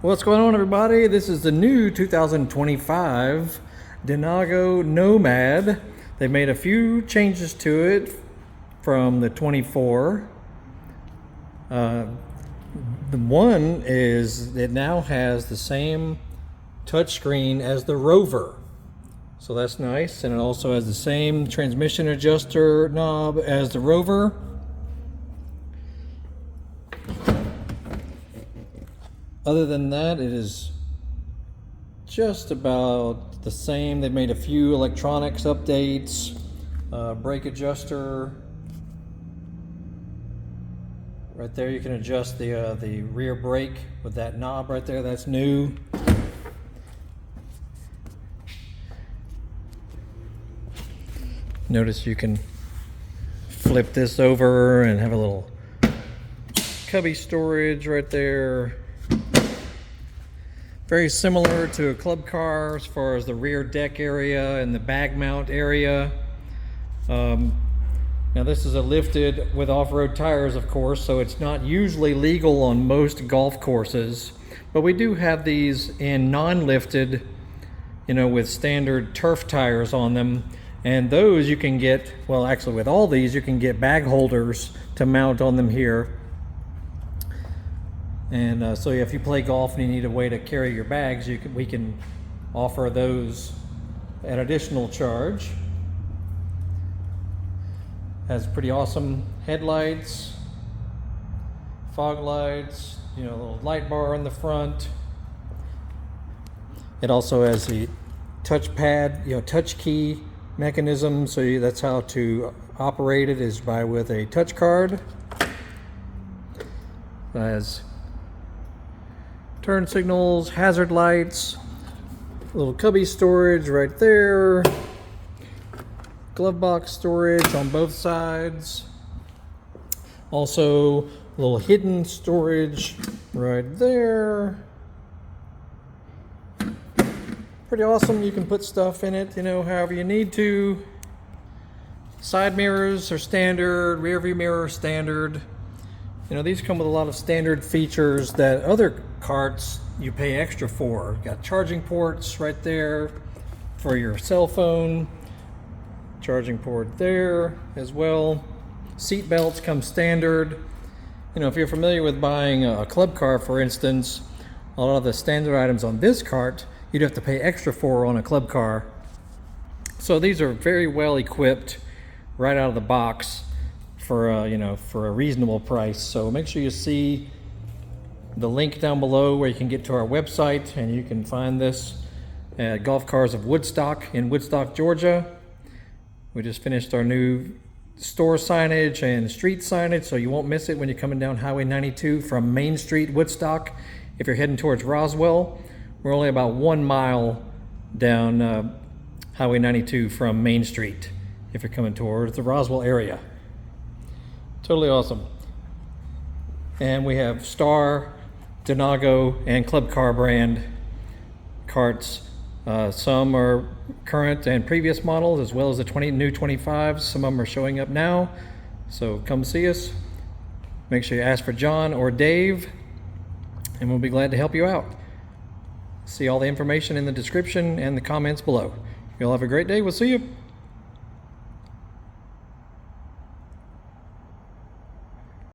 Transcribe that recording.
What's going on, everybody? This is the new 2025 Denago Nomad. They made a few changes to it from the 24. The one is it now has the same touchscreen as the Rover. So that's nice, and it also has the same transmission adjuster knob as the Rover. Other than that, it is just about the same. They've made a few electronics updates, brake adjuster. Right there, you can adjust the rear brake with that knob right there. That's new. Notice you can flip this over and have a little cubby storage right there. Very similar to a club car as far as the rear deck area and the bag mount area. Now this is a lifted with off-road tires, of course, so it's not usually legal on most golf courses, but we do have these in non-lifted, with standard turf tires on them. And those you can get, well, actually with all these, you can get bag holders to mount on them here. And so if you play golf and you need a way to carry your bags, we can offer those at additional charge. Has pretty awesome headlights, fog lights, a little light bar in the front. It also has the touchpad, touch key mechanism, so that's how to operate it, is with a touch card. It has turn signals, hazard lights, little cubby storage right there, glove box storage on both sides, also a little hidden storage right there. Pretty awesome. You can put stuff in it, however you need to. Side mirrors are standard, rear view mirror standard. These come with a lot of standard features that other carts you pay extra for. Got charging ports right there for your cell phone. Charging port there as well. Seat belts come standard. If you're familiar with buying a club car, for instance, a lot of the standard items on this cart you'd have to pay extra for on a club car. So these are very well equipped right out of the box for a reasonable price. So make sure you see the link down below where you can get to our website, and you can find this at Golf Cars of Woodstock in Woodstock, Georgia. We just finished our new store signage and street signage, so you won't miss it when you're coming down Highway 92 from Main Street, Woodstock. If you're heading towards Roswell, we're only about 1 mile down Highway 92 from Main Street if you're coming towards the Roswell area. Totally awesome. And we have Star, Denago, and Club Car brand carts. Some are current and previous models, as well as the new 25s. Some of them are showing up now, so come see us. Make sure you ask for John or Dave, and we'll be glad to help you out. See all the information in the description and the comments below. You'll have a great day. We'll see you.